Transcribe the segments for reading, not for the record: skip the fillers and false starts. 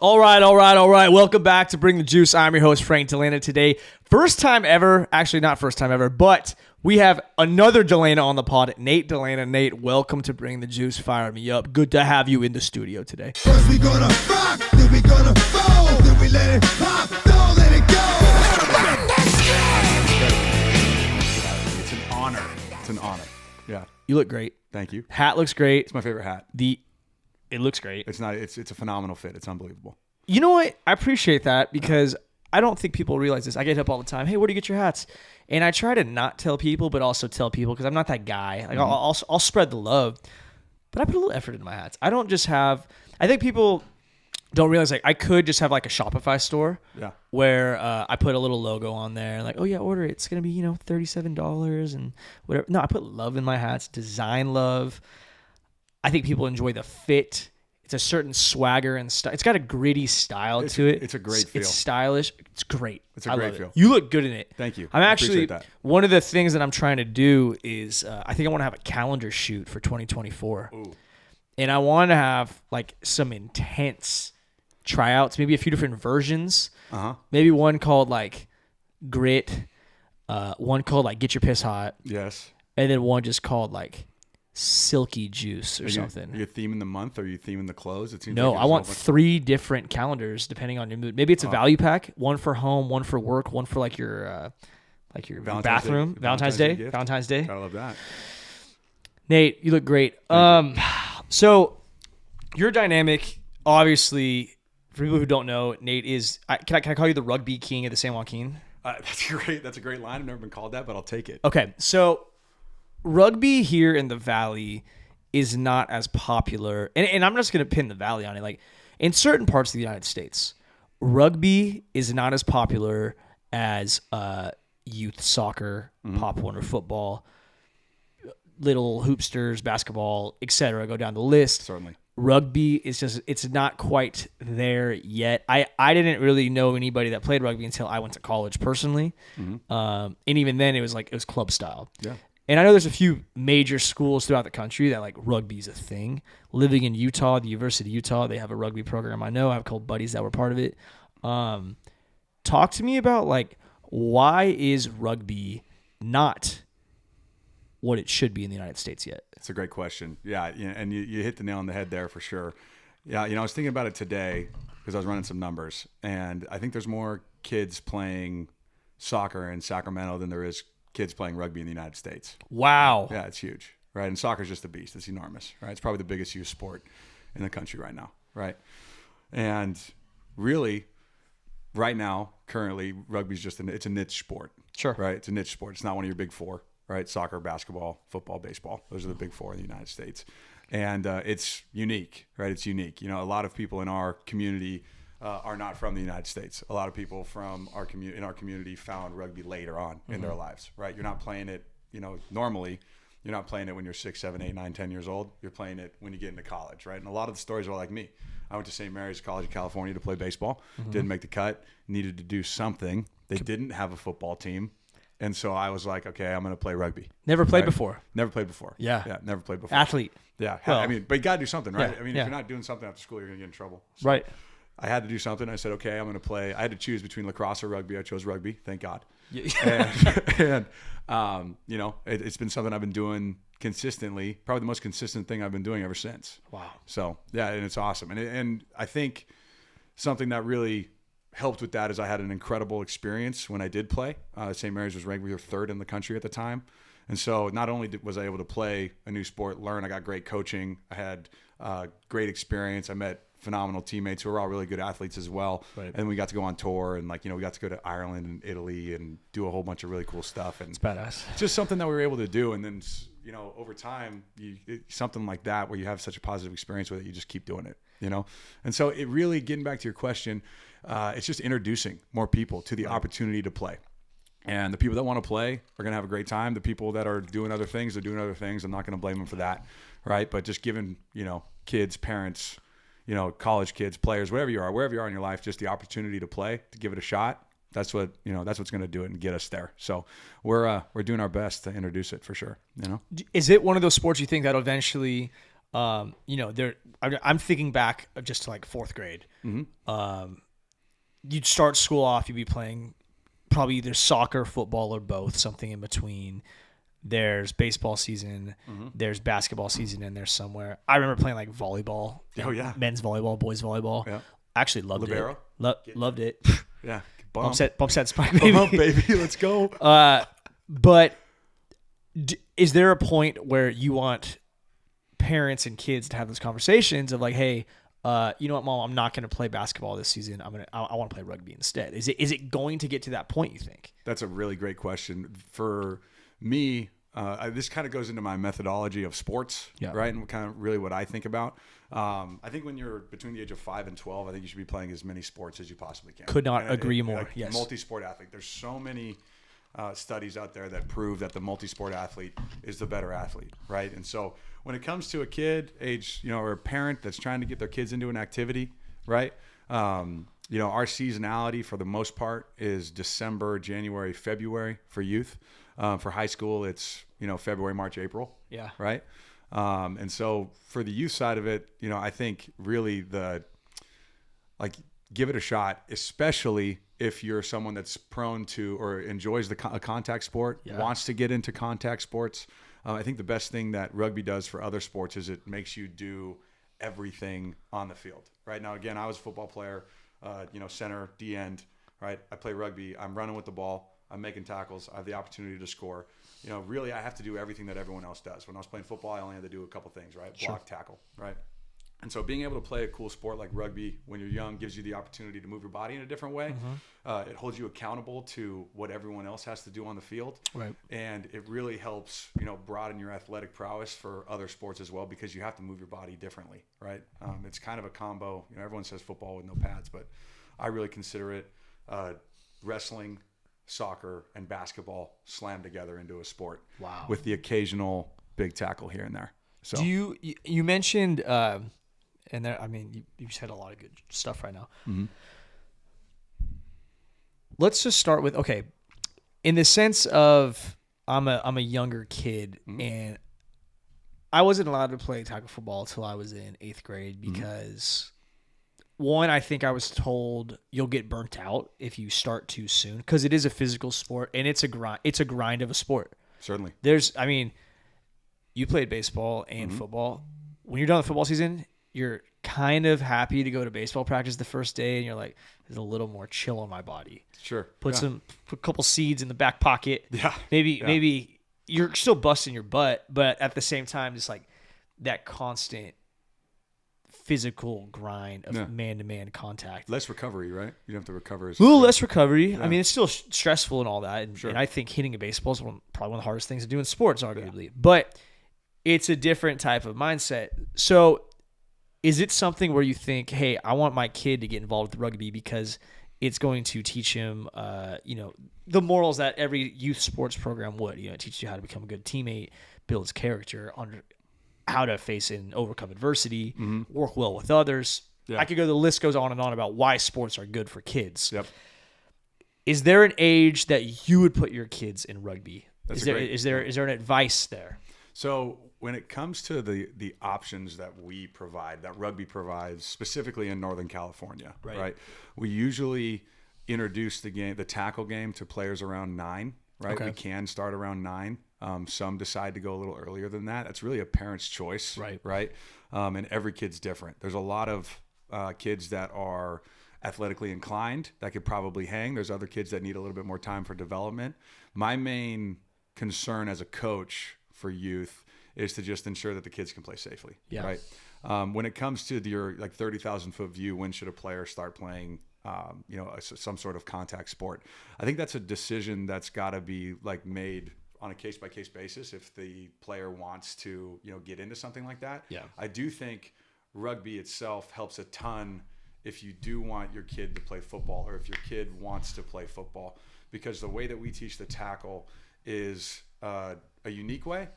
All right. Welcome back to Bring the Juice. I'm your host, Frank Dalena. Today, first time ever, actually not first time ever, but we have another Dalena on the pod, Nate Dalena. Nate, welcome to Bring the Juice. Fire me up. Good to have you in the studio today. First we gonna rock, then we gonna fold, then we let it pop, don't let it go. It's an honor. It's an honor. Yeah. You look great. Thank you. Hat looks great. It's my favorite hat. It looks great. It's not. It's a phenomenal fit. It's unbelievable. You know what? I appreciate that because I don't think people realize this. I get up all the time. Hey, where do you get your hats? And I try to not tell people, but also tell people because I'm not that guy. Like I'll spread the love, but I put a little effort into my hats. I don't just have. I think people don't realize like I could just have like a Shopify store. Yeah. Where I put a little logo on there, like, oh yeah, order it. It's gonna be $37 and whatever. No, I put love in my hats. Design love. I think people enjoy the fit. It's a certain swagger and style. It's got a gritty style to it. It's a great feel. It's stylish. It's great. It's a great feel. You look good in it. Thank you. I'm I actually, appreciate that. one of the things that I'm trying to do is I think I want to have a calendar shoot for 2024. Ooh. And I want to have like some intense tryouts, maybe a few different versions. Uh-huh. Maybe one called like Grit, one called like Get Your Piss Hot, Yes. and then one just called like Silky Juice or something. Are you theming the month or are you theming the clothes? It seems No, like I want 3 different calendars depending on your mood. Maybe it's a value pack, one for home, one for work, one for like your bathroom, Valentine's Day. gift. Valentine's Day. I love that. Nate, you look great. So your dynamic, obviously, for people who don't know, Nate is. Can I call you the rugby king of the San Joaquin? That's great. That's a great line. I've never been called that, but I'll take it. Okay, so rugby here in the Valley is not as popular, and I'm just going to pin the Valley on it. Like in certain parts of the United States, rugby is not as popular as youth soccer, Pop Warner football, little hoopsters, basketball, etc. Go down the list. Certainly. Rugby is just, it's not quite there yet. I didn't really know anybody that played rugby until I went to college personally. And even then it was club style. Yeah. And I know there's a few major schools throughout the country that like rugby is a thing. Living in Utah, the University of Utah, they have a rugby program. I know I have a couple buddies that were part of it. Talk to me about like, why is rugby not what it should be in the United States yet? It's a great question. Yeah, and you hit the nail on the head there for sure. Yeah, I was thinking about it today because I was running some numbers, and I think there's more kids playing soccer in Sacramento than there is kids playing rugby in the United States. Wow. Yeah, it's huge, right? And soccer's just a beast. It's enormous, right? It's probably the biggest youth sport in the country right now, right? And really, right now, currently, rugby's just it's a niche sport. Sure. Right? It's a niche sport. It's not one of your big 4. Right, soccer, basketball, football, baseball. Those are the big 4 in the United States, and it's unique, right? It's unique. A lot of people in our community are not from the United States. A lot of people from our community found rugby later on in their lives, right? You're not playing it, normally. You're not playing it when you're 6, 7, 8, 9, 10 years old. You're playing it when you get into college, right? And a lot of the stories are like me. I went to St. Mary's College in California to play baseball. Didn't make the cut. Needed to do something. They didn't have a football team. And so I was like, okay, I'm going to play rugby. Never played before. Never played before. Yeah. Yeah, never played before. Athlete. Yeah. Well, but you got to do something, right? Yeah, if you're not doing something after school, you're going to get in trouble. So right. I had to do something. I said, okay, I'm going to play. I had to choose between lacrosse or rugby. I chose rugby. Thank God. And it's been something I've been doing consistently, probably the most consistent thing I've been doing ever since. Wow. So, yeah, and it's awesome. And I think something that really helped with that is I had an incredible experience when I did play. St. Mary's was ranked, we were 3rd in the country at the time. And so not only was I able to play a new sport, learn, I got great coaching. I had great experience. I met phenomenal teammates who were all really good athletes as well. Right. And we got to go on tour and we got to go to Ireland and Italy and do a whole bunch of really cool stuff. And it's badass. Just something that we were able to do. And then, over time, something like that where you have such a positive experience with it, you just keep doing it, And so it really, getting back to your question, it's just introducing more people to the opportunity to play. And the people that want to play are going to have a great time. The people that are doing other things, they're doing other things. I'm not going to blame them for that, right? But just giving, kids, parents, college kids, players, wherever you are in your life, just the opportunity to play, to give it a shot. That's what, that's what's going to do it and get us there. So we're doing our best to introduce it for sure. Is it one of those sports you think that eventually I'm thinking back just to like fourth grade. You'd start school off, you'd be playing probably either soccer, football, or both, something in between. There's baseball season, there's basketball season in there somewhere. I remember playing like volleyball. Oh, yeah. Men's volleyball, boys volleyball. Yeah. I actually loved Libero? it. Loved it. Yeah. Bump set spike, baby. Bump, baby. Let's go. But is there a point where you want parents and kids to have those conversations of like, hey, you know what, Mom, I'm not going to play basketball this season. I want to play rugby instead. Is it going to get to that point, you think? That's a really great question. For me, this kind of goes into my methodology of sports, right? And kind of really what I think about. I think when you're between the age of 5 and 12, I think you should be playing as many sports as you possibly can. Could not agree more. Like yes. Multi-sport athlete. There's so many studies out there that prove that the multi-sport athlete is the better athlete, right? And so when it comes to a kid age, or a parent that's trying to get their kids into an activity, right? Our seasonality for the most part is December, January, February for youth. For high school, it's, February, March, April. Yeah. Right. And so for the youth side of it, I think really give it a shot, especially if you're someone that's prone to or enjoys a contact sport, wants to get into contact sports. I think the best thing that rugby does for other sports is it makes you do everything on the field. Right now, again, I was a football player, center, D end, right? I play rugby. I'm running with the ball. I'm making tackles. I have the opportunity to score. Really, I have to do everything that everyone else does. When I was playing football, I only had to do a couple things, right? Block, tackle, right? And so being able to play a cool sport like rugby when you're young gives you the opportunity to move your body in a different way. It holds you accountable to what everyone else has to do on the field. Right. And it really helps, broaden your athletic prowess for other sports as well, because you have to move your body differently, right? It's kind of a combo. Everyone says football with no pads, but I really consider it wrestling, soccer, and basketball slammed together into a sport. Wow. With the occasional big tackle here and there. So do you mentioned and there, you said a lot of good stuff right now. Let's just start with, okay, in the sense of I'm a younger kid and I wasn't allowed to play tackle football until I was in 8th grade because one, I think I was told you'll get burnt out if you start too soon because it is a physical sport and it's a grind of a sport. Certainly. You played baseball and football. When you're done with football season, you're kind of happy to go to baseball practice the first day and you're like, there's a little more chill on my body. Sure. Put a couple seeds in the back pocket. Yeah. Maybe you're still busting your butt, but at the same time, it's like that constant physical grind of man-to-man contact. Less recovery, right? You don't have to recover. A little less recovery. Yeah. It's still stressful and all that. And, sure. and I think hitting a baseball is probably one of the hardest things to do in sports, arguably. Yeah. But it's a different type of mindset. So is it something where you think, hey, I want my kid to get involved with rugby because it's going to teach him, the morals that every youth sports program would. It teaches you how to become a good teammate, builds character, how to face and overcome adversity, work well with others. Yeah. I could go, the list goes on and on about why sports are good for kids. Yep. Is there an age that you would put your kids in rugby? Is there an advice there? So when it comes to the options that we provide, that rugby provides, specifically in Northern California, right? We usually introduce the tackle game to players around 9, right? Okay. We can start around 9. Some decide to go a little earlier than that. That's really a parent's choice, right? And every kid's different. There's a lot of kids that are athletically inclined that could probably hang. There's other kids that need a little bit more time for development. My main concern as a coach for youth is to just ensure that the kids can play safely, right? When it comes to your 30,000 foot view, when should a player start playing some sort of contact sport? I think that's a decision that's got to be made on a case-by-case basis if the player wants to, get into something like that. Yeah. I do think rugby itself helps a ton if you do want your kid to play football or if your kid wants to play football, because the way that we teach the tackle is a unique way.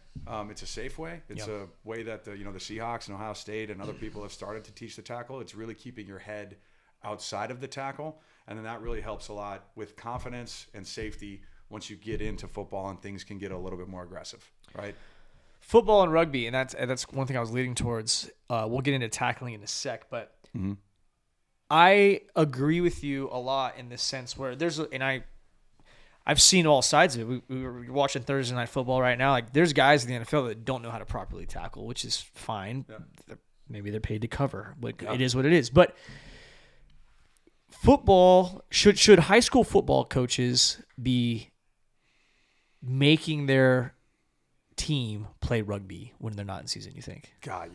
It's a safe way. It's a way that the Seahawks and Ohio State and other people have started to teach the tackle. It's really keeping your head outside of the tackle, and then that really helps a lot with confidence and safety once you get into football and things can get a little bit more aggressive, right? football and rugby, and that's one thing I was leading towards. We'll get into tackling in a sec, but I agree with you a lot in this sense where I've seen all sides of it. We were watching Thursday Night Football right now. Like, there's guys in the NFL that don't know how to properly tackle, which is fine. Yeah. Maybe they're paid to cover. But It is what it is. But football, should high school football coaches be making their team play rugby when they're not in season, you think? God,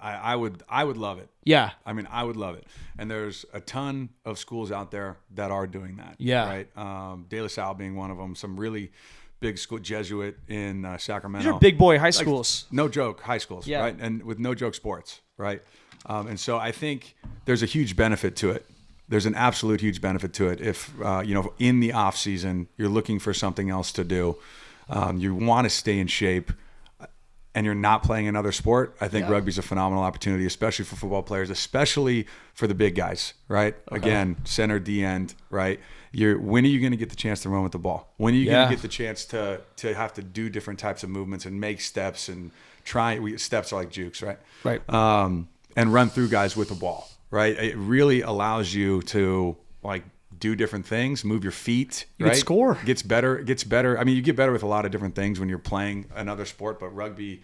I would love it. Yeah. I mean, I would love it. And there's a ton of schools out there that are doing that. Yeah. Right. De La Salle being one of them. Some really big school, Jesuit in Sacramento. These are big boy high schools. No joke, high schools. Yeah. Right. And with no joke sports. Right. And so I think there's a huge benefit to it. There's an absolute huge benefit to it. If, in the off season, you're looking for something else to do, you want to stay in shape, and you're not playing another sport, I think rugby's a phenomenal opportunity, especially for football players, especially for the big guys, right? Okay. Again, center, D end, right? When are you going to get the chance to run with the ball? When are you going to get the chance to have to do different types of movements and make steps and steps are like jukes, right? Right. And run through guys with the ball, right? It really allows you to do different things, move your feet, you right? Can score. Gets better. I mean, you get better with a lot of different things when you're playing another sport, but rugby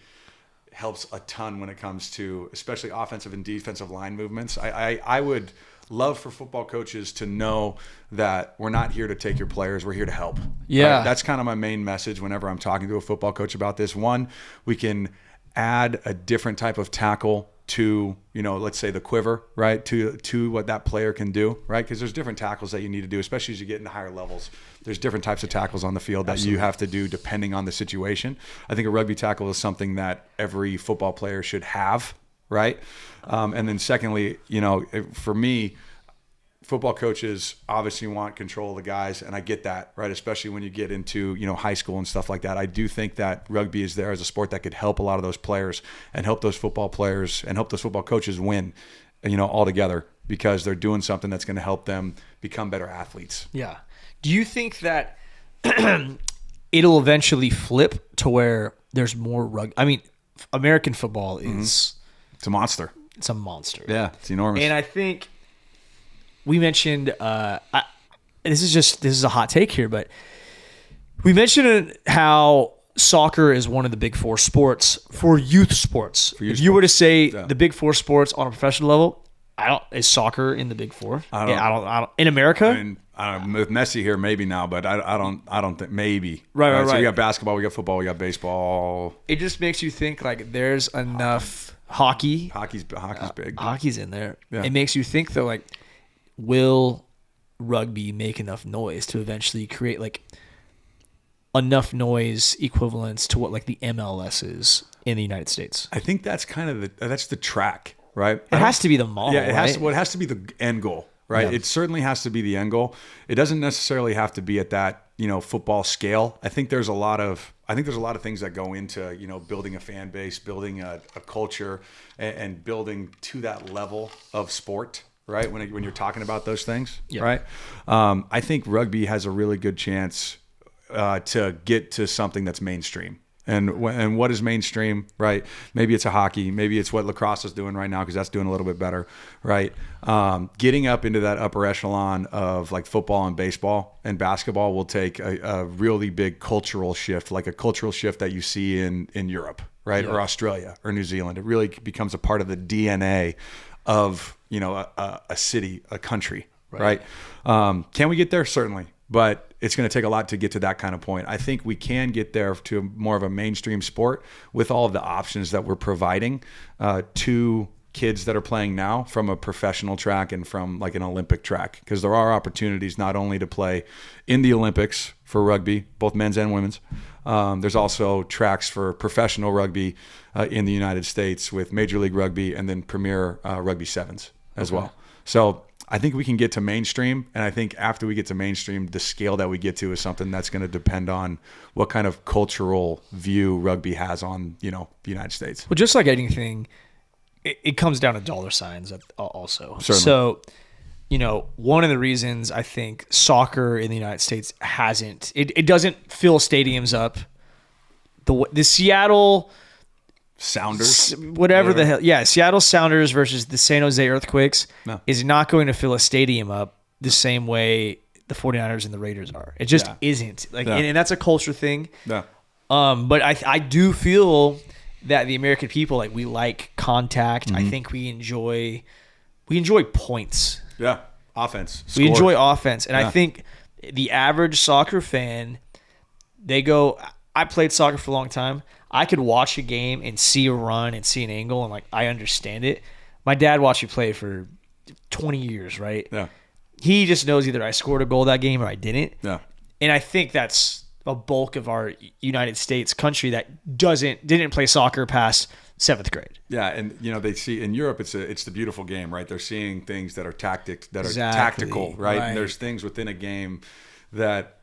helps a ton when it comes to especially offensive and defensive line movements. I would love for football coaches to know that we're not here to take your players, we're here to help. Yeah. Right? That's kind of my main message whenever I'm talking to a football coach about this. One, we can add a different type of tackle to, let's say the quiver, right? To what that player can do, right? Because there's different tackles that you need to do, especially as you get into higher levels. There's different types of tackles on the field that you have to do depending on the situation. I think a rugby tackle is something that every football player should have, right? And then secondly, for me, football coaches obviously want control of the guys, and I get that, right? Especially when you get into, high school and stuff like that. I do think that rugby is there as a sport that could help a lot of those players and help those football players and help those football coaches win, all together, because they're doing something that's going to help them become better athletes. Yeah. Do you think that it'll eventually flip to where there's more rugby? I mean, American football is... It's a monster. It's a monster. Yeah, it's enormous. And I think... We mentioned, this is a hot take here, but we mentioned how soccer is one of the big four sports for youth sports. If you were to say the big four sports on a professional level, is soccer in the big four? I don't in America? I mean, with Messi here, maybe now, but I don't think maybe. Right. So we got basketball, we got football, we got baseball. It just makes you think there's enough hockey. Hockey's big. Hockey's in there. Yeah. It makes you think though, will rugby make enough noise to eventually create enough noise equivalents to what the MLS is in the United States? I think that's kind of that's the track, right? It has to be the model. Yeah, it has to be the end goal, right? Yeah. It certainly has to be the end goal. It doesn't necessarily have to be at that football scale. I think there's a lot of things that go into building a fan base, building a culture, and building to that level of sport. Right, when you're talking about those things, right? I think rugby has a really good chance to get to something that's mainstream. And what is mainstream, right? Maybe it's a hockey, maybe it's what lacrosse is doing right now because that's doing a little bit better, right? Getting up into that upper echelon of football and baseball and basketball will take a really big cultural shift, like a cultural shift that you see in Europe, right? Or Australia or New Zealand. It really becomes a part of the DNA of a city, a country, right? Can we get there? Certainly, but it's going to take a lot to get to that kind of point. I think we can get there to more of a mainstream sport with all of the options that we're providing to kids that are playing now from a professional track and from an Olympic track, because there are opportunities not only to play in the Olympics for rugby, both men's and women's. There's also tracks for professional rugby in the United States with Major League Rugby and then Premier Rugby Sevens as well. So I think we can get to mainstream, and I think after we get to mainstream, the scale that we get to is something that's going to depend on what kind of cultural view rugby has on the United States. Well, just like anything, it comes down to dollar signs also. Certainly. So, one of the reasons I think soccer in the United States it doesn't fill stadiums up. The Seattle Sounders. Whatever the hell. Yeah, Seattle Sounders versus the San Jose Earthquakes is not going to fill a stadium up the same way the 49ers and the Raiders are. It just isn't. And that's a culture thing. Yeah. But I do feel that the American people, like, we like contact. Mm-hmm. I think we enjoy points. Yeah. Offense. We Score. enjoy offense. And I think the average soccer fan, I played soccer for a long time. I could watch a game and see a run and see an angle and, like, I understand it. My dad watched me play for 20 years, right? Yeah. He just knows either I scored a goal that game or I didn't. Yeah. And I think that's a bulk of our United States country that didn't play soccer past 7th grade. Yeah, and they see in Europe it's the beautiful game, right? They're seeing things that are Exactly. tactical, right? Right. And there's things within a game that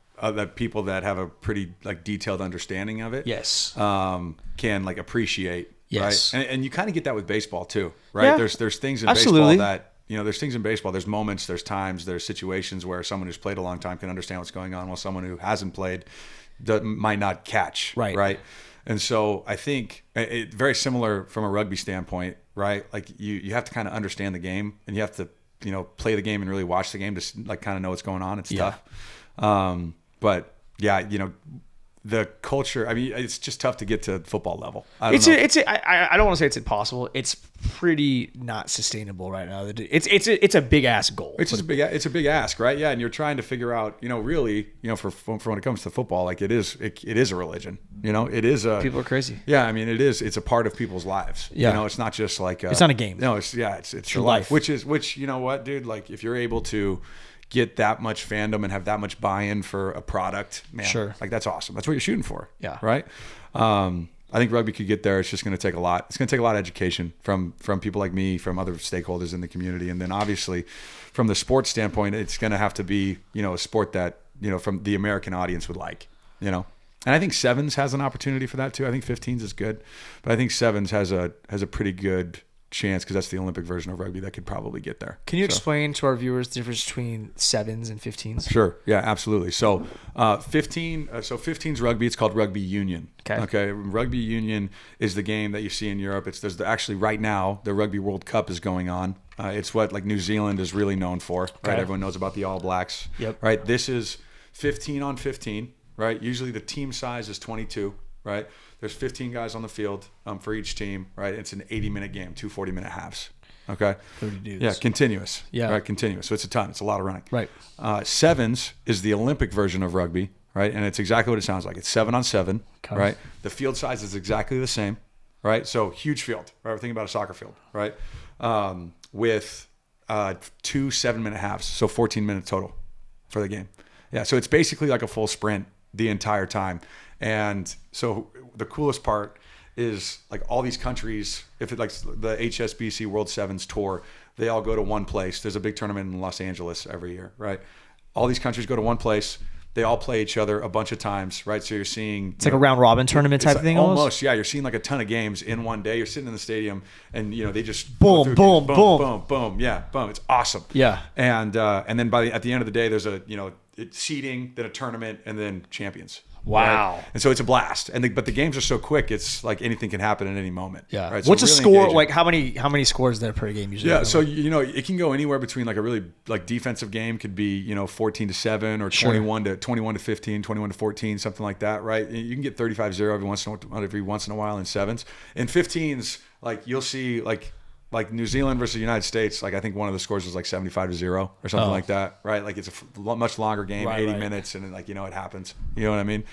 people that have a pretty, like, detailed understanding of it, Yes. can, like, appreciate, Yes. right? And you kind of get that with baseball too, right? Yeah. There's things in Absolutely. baseball that there's things in baseball. There's moments, there's times, there's situations where someone who's played a long time can understand what's going on, while someone who hasn't played might not catch, Right. And so I think it very similar from a rugby standpoint, right? Like you have to kind of understand the game, and you have to play the game and really watch the game to, like, kind of know what's going on and stuff. But yeah, the culture. I mean, it's just tough to get to football level. I don't don't want to say it's impossible. It's pretty not sustainable right now. It's a big ass goal. It's a big ask, right? Yeah, and you're trying to figure out, really, for when it comes to football, like, it is a religion. It is a People are crazy. Yeah, I mean, it's a part of people's lives. Yeah. It's not just like it's not a game. No, it's your life. Which you know what, dude? Like, if you're able to get that much fandom and have that much buy-in for a product, man, Sure. like, that's awesome. That's what you're shooting for. Yeah. Right. I think rugby could get there. It's just going to take a lot. It's going to take a lot of education from people like me, from other stakeholders in the community, and then obviously from the sports standpoint, it's going to have to be a sport that from the American audience would like. And I think sevens has an opportunity for that too. I think 15s is good, but I think sevens has a pretty good chance, because that's the Olympic version of rugby that could probably get there. Can you explain to our viewers the difference between 7s and 15s? Sure. Yeah, absolutely. So 15's rugby. It's called rugby union. Okay. Rugby union is the game that you see in Europe. Actually right now the Rugby World Cup is going on. It's what, like, New Zealand is really known for, right? Okay. Everyone knows about the All Blacks. Yep. Right. This is 15 on 15. Right. Usually the team size is 22. Right. There's 15 guys on the field for each team. Right. It's an 80-minute game, 2 40-minute halves. Okay. 30 dudes. Yeah. Continuous. Yeah. Right. Continuous. So it's a ton. It's a lot of running. Right. Sevens is the Olympic version of rugby. Right. And it's exactly what it sounds like. It's 7 on 7. Okay. Right. The field size is exactly the same. Right. So huge field. Right. We're thinking about a soccer field. Right. With 2 7-minute halves. So 14 minutes total for the game. Yeah. So it's basically like a full sprint the entire time. And so the coolest part is, like, all these countries, if it, like, the HSBC World Sevens Tour, they all go to one place. There's a big tournament in Los Angeles every year, right? All these countries go to one place. They all play each other a bunch of times, right? So you're seeing... It's like a round robin tournament type of thing almost? Almost, yeah. You're seeing, like, a ton of games in one day. You're sitting in the stadium, and, they just... Boom, boom, boom. Boom, boom. Yeah, boom. It's awesome. Yeah. And then at the end of the day, there's a, it's seeding, then a tournament, and then champions. Wow. Right? And so it's a blast. But the games are so quick, it's like anything can happen at any moment. Yeah. Right? So What's a really score? engaging. Like, how many scores there per game usually? Yeah, so it can go anywhere between, like, a really, like, defensive game could be 14-7 or 21 to 15, 21 to 14, something like that, right? You can get 35-0 every once in a while in sevens. In 15s, like, you'll see like New Zealand versus the United States. Like, I think one of the scores was like 75-0 or something like that, right? Like, it's a much longer game, 80 minutes, and, like, it happens. You know what I mean?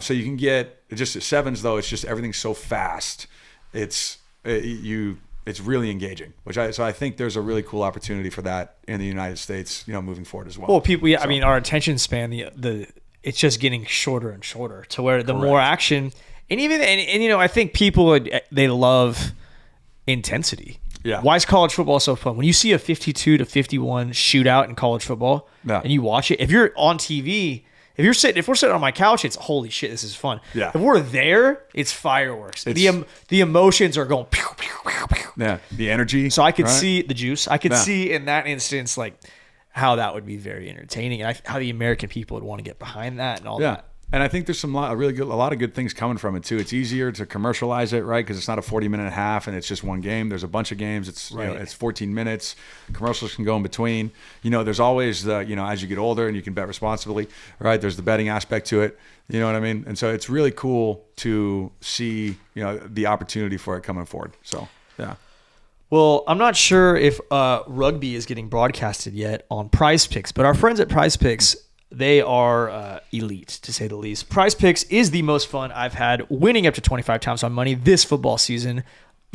So you can get just sevens, though. It's just everything's so fast. It's really engaging, so I think there's a really cool opportunity for that in the United States, moving forward as well. Well, people, I mean, our attention span, it's just getting shorter and shorter, to where the more action, and even I think people, they love intensity. Yeah. Why is college football so fun? When you see a 52-51 shootout in college football, and you watch it, if you're on TV, if we're sitting on my couch, it's holy shit, this is fun. Yeah. If we're there, it's fireworks. The emotions are going pew, pew, pew, pew. Yeah. The energy. So I could see the juice. I could see in that instance, like, how that would be very entertaining, and how the American people would want to get behind that and all that. And I think there's a lot of good things coming from it too. It's easier to commercialize it, right? Because it's not a 40-minute and a half, and it's just one game. There's a bunch of games. It's it's 14 minutes. Commercials can go in between. There's always the as you get older and you can bet responsibly, right? There's the betting aspect to it. You know what I mean? And so it's really cool to see the opportunity for it coming forward. So yeah. Well, I'm not sure if rugby is getting broadcasted yet on Prize Picks, but our friends at Prize Picks, they are elite, to say the least. Prize Picks is the most fun I've had, winning up to 25 times on money this football season.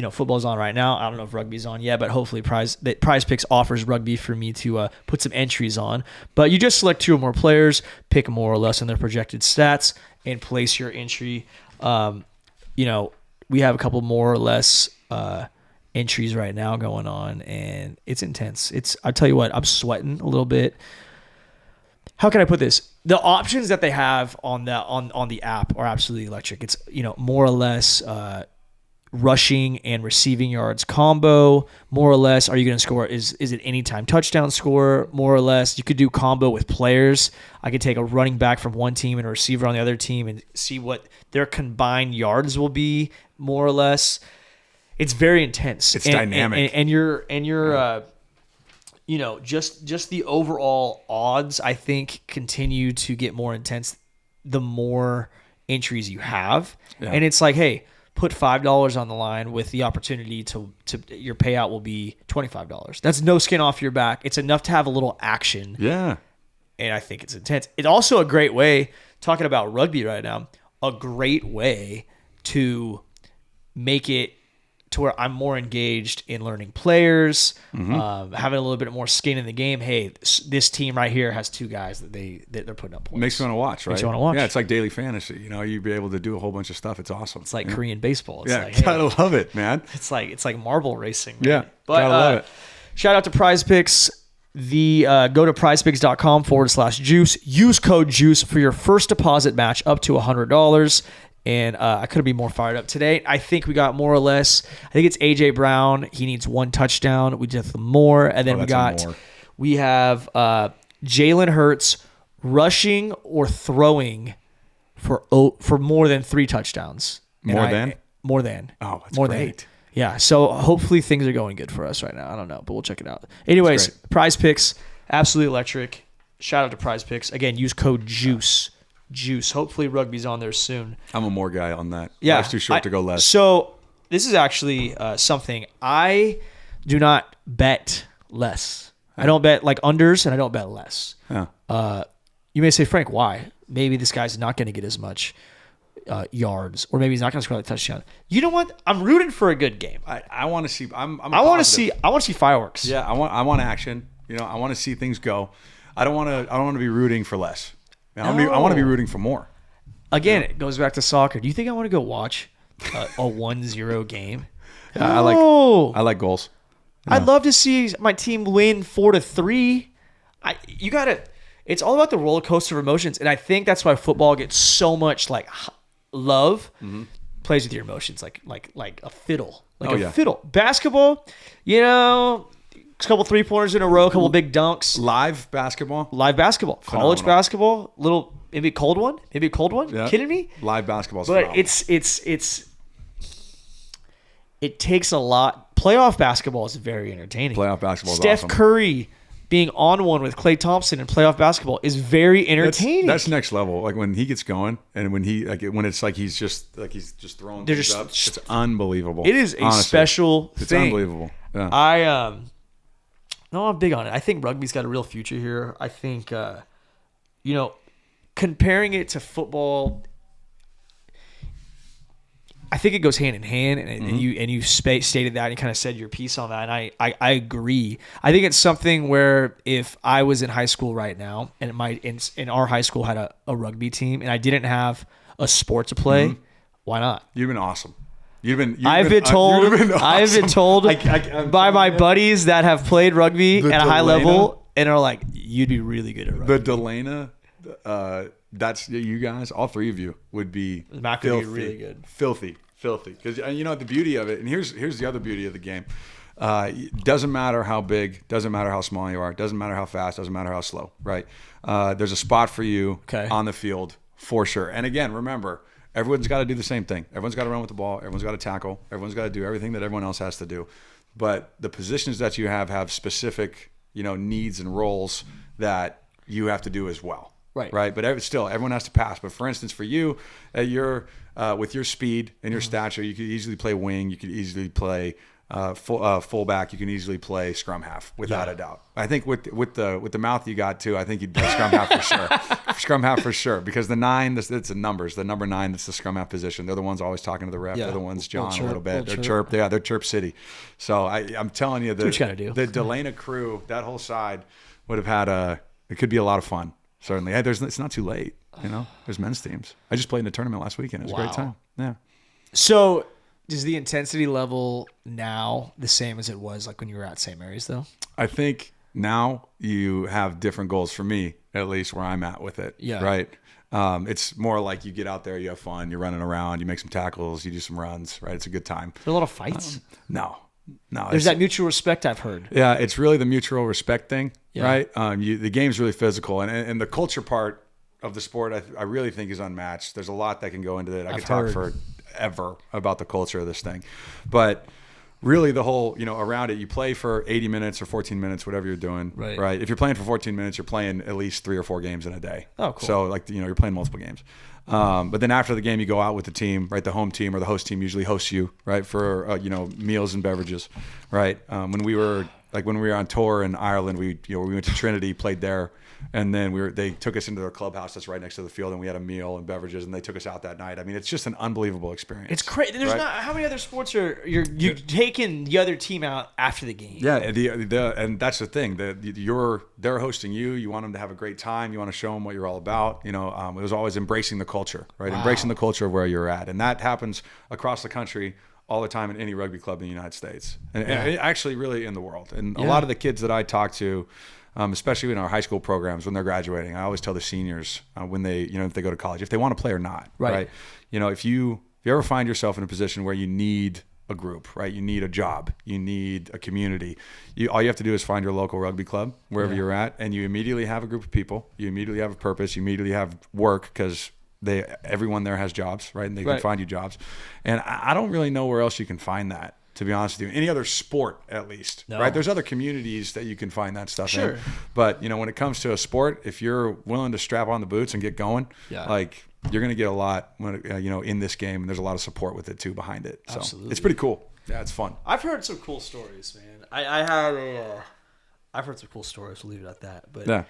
Football's on right now. I don't know if rugby's on yet, but hopefully Prize Picks offers rugby for me to put some entries on. But you just select 2 or more players, pick more or less on their projected stats, and place your entry. We have a couple more or less entries right now going on, and it's intense. I'll tell you what, I'm sweating a little bit. How can I put this? The options that they have on the app are absolutely electric. It's more or less rushing and receiving yards combo. More or less, are you going to score? Is it anytime touchdown score? More or less, you could do combo with players. I could take a running back from one team and a receiver on the other team and see what their combined yards will be. More or less, it's very intense. It's dynamic, and you're just the overall odds, I think, continue to get more intense the more entries you have. Yeah. And it's like, hey, put $5 on the line with the opportunity to your payout will be $25. That's no skin off your back. It's enough to have a little action. Yeah. And I think it's intense. It's also a great way, talking about rugby right now, a great way to make it to where I'm more engaged in learning players, having a little bit more skin in the game. Hey, this team right here has 2 guys that they're putting up points. Makes you want to watch, right? Makes you want to watch. Yeah, it's like daily fantasy. You'd be able to do a whole bunch of stuff. It's awesome. It's like Korean baseball. It's like, gotta love it, man. It's like marble racing. Man. Yeah, but gotta love it. Shout out to Prize Picks. Go to prizepicks.com/juice. Use code JUICE for your first deposit match up to $100. And I couldn't be more fired up today. I think we got more or less. I think it's AJ Brown. He needs 1 touchdown. We did more, and then we have Jalen Hurts rushing or throwing for more than 3 touchdowns. More than. Oh, that's great. Yeah. So hopefully things are going good for us right now. I don't know, but we'll check it out. Anyways, Prize Picks, absolutely electric. Shout out to Prize Picks. Again, use code JUICE. Hopefully rugby's on there soon. I'm a more guy on that. Yeah, life's too short to go less. So this is actually something I do not bet less. I don't bet like unders, and I don't bet less. Yeah. You may say, Frank, why? Maybe this guy's not going to get as much yards, or maybe he's not going to score a touchdown. You know what? I'm rooting for a good game. I want to see. I want to see fireworks. Yeah, I want action. I want to see things go. I don't want to be rooting for less. I want to be rooting for more. Again, it goes back to soccer. Do you think I want to go watch a 1-0 game? I like goals. I'd love to see my team win 4-3. It's all about the roller coaster of emotions, and I think that's why football gets so much love. Mm-hmm. Plays with your emotions like a fiddle, fiddle. Basketball, a couple 3-pointers in a row, a couple big dunks. Live basketball. College phenomenal. basketball, maybe a cold one. Yeah. Kidding me? Live basketball. But it takes a lot. Playoff basketball is very entertaining. Playoff basketball is Steph awesome. Curry being on one with Klay Thompson in playoff basketball is very entertaining. That's next level. Like when he gets going, and when it's like he's just throwing things up. It's unbelievable. It is a special thing. It's unbelievable. Yeah. I'm big on it. I think rugby's got a real future here. I think, comparing it to football, I think it goes hand in hand, and you stated that and you kind of said your piece on that, and I agree. I think it's something where if I was in high school right now, and in our high school had a rugby team, and I didn't have a sport to play, why not? You've been awesome. I've been told by my buddies that have played rugby at a high level and are like, you'd be really good at rugby. The Dalena, that's you guys. All 3 of you would be Mac would be really good. Filthy. Because the beauty of it, and here's the other beauty of the game. Doesn't matter how big, doesn't matter how small you are, doesn't matter how fast, doesn't matter how slow. Right? There's a spot for you on the field for sure. And again, remember, everyone's got to do the same thing. Everyone's got to run with the ball. Everyone's got to tackle. Everyone's got to do everything that everyone else has to do. But the positions that you have specific, needs and roles that you have to do as well. Right. But still, everyone has to pass. But for instance, for you, with your speed and your stature, you could easily play wing. You could easily play fullback. You can easily play scrum half without a doubt. I think with the mouth you got too, I think you'd play scrum half for sure. Scrum half for sure, because the 9, it's the numbers. The number 9, that's the scrum half position. They're the ones always talking to the ref. They're the ones John a little bit. They're chirp. Yeah, they're chirp city. So I'm telling you, the Dalena crew, that whole side would have had it could be a lot of fun. Certainly. It's not too late. There's men's teams. I just played in a tournament last weekend. It was a great time. Yeah. So is the intensity level now the same as it was like when you were at St. Mary's though? I think now you have different goals, for me, at least where I'm at with it. Yeah. Right. It's more like you get out there, you have fun, you're running around, you make some tackles, you do some runs, right? It's a good time. There are a lot of fights? No. There's that mutual respect I've heard. Yeah, it's really the mutual respect thing, right? The game's really physical, and the culture part of the sport, I really think is unmatched. There's a lot that can go into it. I could talk forever about the culture of this thing, but really the whole, around it, you play for 80 minutes or 14 minutes, whatever you're doing, right? If you're playing for 14 minutes, you're playing at least 3 or 4 games in a day. Oh, cool. So you're playing multiple games. But then after the game, you go out with the team, right? The home team or the host team usually hosts you, right? For, meals and beverages, right? When we were on tour in Ireland, we went to Trinity, played there. And then they took us into their clubhouse that's right next to the field, and we had a meal and beverages, and they took us out that night. I mean, it's just an unbelievable experience. It's crazy. There's not how many other sports you're taking the other team out after the game. Yeah, and that's the thing. They're hosting you. You want them to have a great time. You want to show them what you're all about. It was always embracing the culture, right? Wow. Embracing the culture of where you're at, and that happens across the country all the time in any rugby club in the United States, and actually really in the world. And a lot of the kids that I talk to, especially in our high school programs when they're graduating, I always tell the seniors when they, if they go to college, if they want to play or not, right? If you ever find yourself in a position where you need a group, right? You need a job, you need a community. All you have to do is find your local rugby club wherever you're at, and you immediately have a group of people. You immediately have a purpose. You immediately have work, because everyone there has jobs, right? And they can find you jobs. And I don't really know where else you can find that, to be honest with you. Any other sport, at least, right? There's other communities that you can find that stuff in. But, when it comes to a sport, if you're willing to strap on the boots and get going, you're going to get a lot, in this game. And there's a lot of support with it, too, behind it. So it's pretty cool. Yeah, it's fun. I've heard some cool stories, man. I've heard some cool stories. We'll leave it at that. But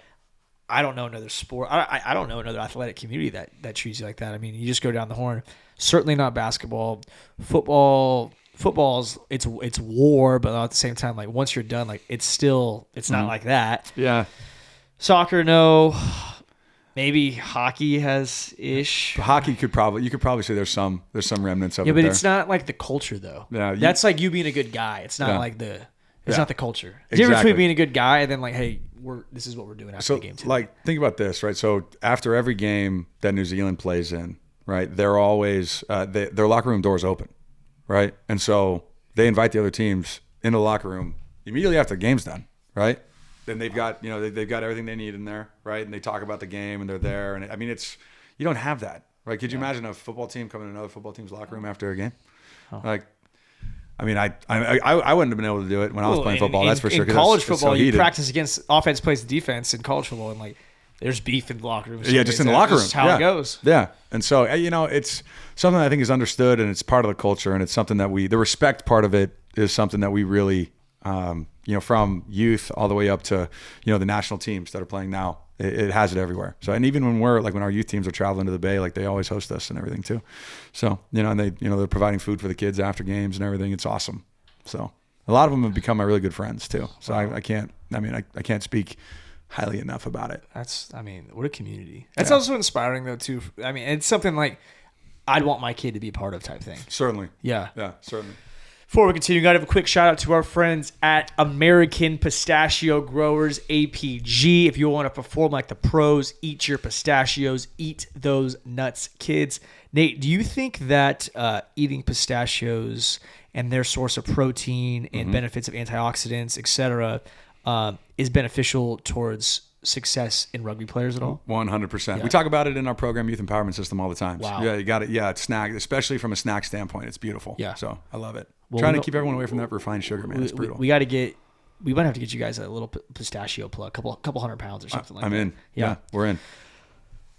I don't know another sport. I don't know another athletic community that treats you like that. I mean, you just go down the horn. Certainly not basketball. Football's it's war, but at the same time, like once you're done, like it's not like that. Yeah. Soccer, no. Maybe hockey has ish. Hockey you could probably say there's some remnants of it. Yeah, but there. It's not like the culture though. Yeah, that's like you being a good guy. It's not like it's not the culture. It's different between being a good guy and then like, hey, this is what we're doing after the game too. Like think about this, right? So after every game that New Zealand plays in, right, they're always their locker room doors open. Right. And so they invite the other teams into the locker room immediately after the game's done. Right. Then they've got, they've got everything they need in there. Right. And they talk about the game and they're there. And I mean, you don't have that. Right. Could you imagine a football team coming to another football team's locker room after a game? Like, I mean, I wouldn't have been able to do it when I was playing football. That's for sure. In college football, you practice against offense plays defense in college football. And like, there's beef in the locker room. Yeah, just in the locker room. That's how it goes. Yeah. And so, it's something I think is understood, and it's part of the culture, and it's something that the respect part of it is something that we really, from youth all the way up to, the national teams that are playing now, it has it everywhere. So, and even when when our youth teams are traveling to the Bay, like they always host us and everything too. So, and they, they're providing food for the kids after games and everything. It's awesome. So a lot of them have become my really good friends too. So I can't speak highly enough about it. What a community. That's also inspiring though too. I mean, it's something like I'd want my kid to be a part of type thing. Certainly. Yeah, certainly. Before we continue, got to have a quick shout out to our friends at American Pistachio Growers, APG. If you want to perform like the pros, eat your pistachios, eat those nuts, kids. Nate, do you think that eating pistachios and their source of protein and benefits of antioxidants, etc., is beneficial towards success in rugby players at all? 100%. Yeah. We talk about it in our program youth empowerment system all the time. Wow. Yeah, you got it. Yeah, it's snack, especially from a snack standpoint. It's beautiful. Yeah. So I love it. Well, Trying we to keep everyone away from that refined sugar, man. It's brutal. We got to get. We might have to get you guys a little pistachio plug, couple 100 pounds or something like that. I'm in. Yeah, we're in.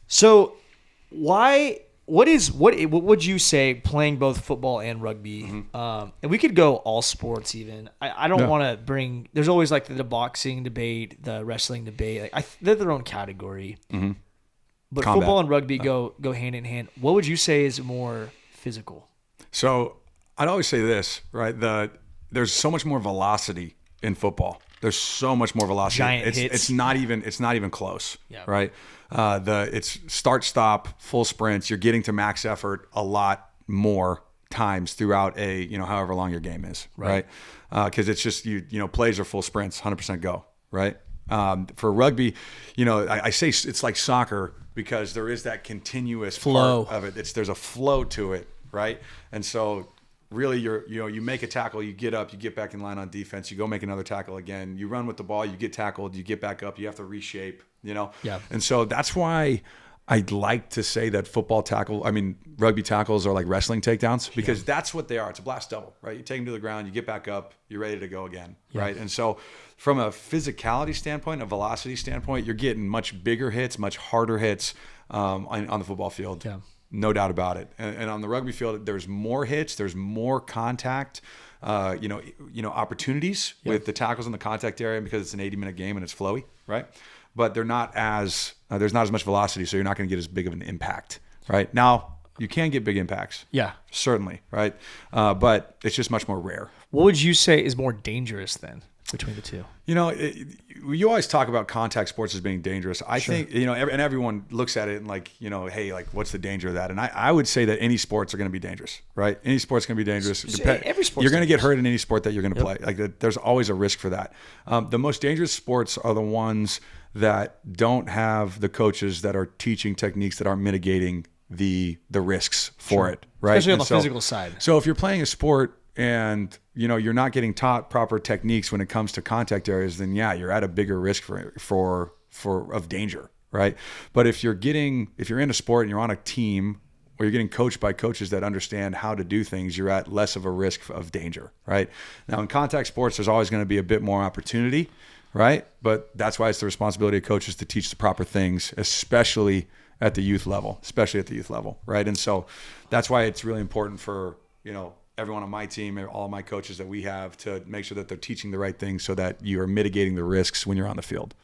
So what would you say playing both football and rugby? And we could go all sports even. I don't want to bring. There's always like the boxing debate, the wrestling debate. Like they're their own category. But Combat. football and rugby go hand in hand. What would you say is more physical? So I'd always say this, right? There's so much more velocity in football. There's so much more velocity. Giant hits. It's not even close. Yeah. Right. It's start stop full sprints. You're getting to max effort a lot more times throughout however long your game is. Right. Because it's just plays are full sprints, 100% go. Right. For rugby, I say it's like soccer because there is that continuous flow part of it. There's a flow to it. Right. And so really you make a tackle, you get up, you get back in line on defense, you go make another tackle again, you run with the ball, you get tackled, you get back up, you have to reshape, Yeah. And so that's why I'd like to say that rugby tackles are like wrestling takedowns because that's what they are. It's a blast double, right? You take them to the ground, you get back up, you're ready to go again, right? And so from a physicality standpoint, a velocity standpoint, you're getting much bigger hits, much harder hits on the football field. Yeah. No doubt about it. And on the rugby field, there's more hits, there's more contact, opportunities with the tackles in the contact area because it's an 80-minute game and it's flowy, right? But there's not as much velocity, so you're not going to get as big of an impact, right? Now, you can get big impacts. Yeah. Certainly, right? But it's just much more rare. What would you say is more dangerous then between the two? You always talk about contact sports as being dangerous. I think, and everyone looks at it and like, hey, like what's the danger of that? And I would say that any sports are going to be dangerous, right? Any sport's going to be dangerous. Every sport's you're going to get hurt in any sport that you're going to play. Like there's always a risk for that. The most dangerous sports are the ones that don't have the coaches that are teaching techniques that aren't mitigating the risks for it, right? Especially on the physical side. So if you're playing a sport and you're not getting taught proper techniques when it comes to contact areas, then you're at a bigger risk of danger, right? But if you're in a sport and you're on a team or you're getting coached by coaches that understand how to do things, you're at less of a risk of danger, right? Now in contact sports, there's always going to be a bit more opportunity, right? But that's why it's the responsibility of coaches to teach the proper things, especially at the youth level, right? And so that's why it's really important for, everyone on my team, all of my coaches that we have to make sure that they're teaching the right things so that you are mitigating the risks when you're on the field.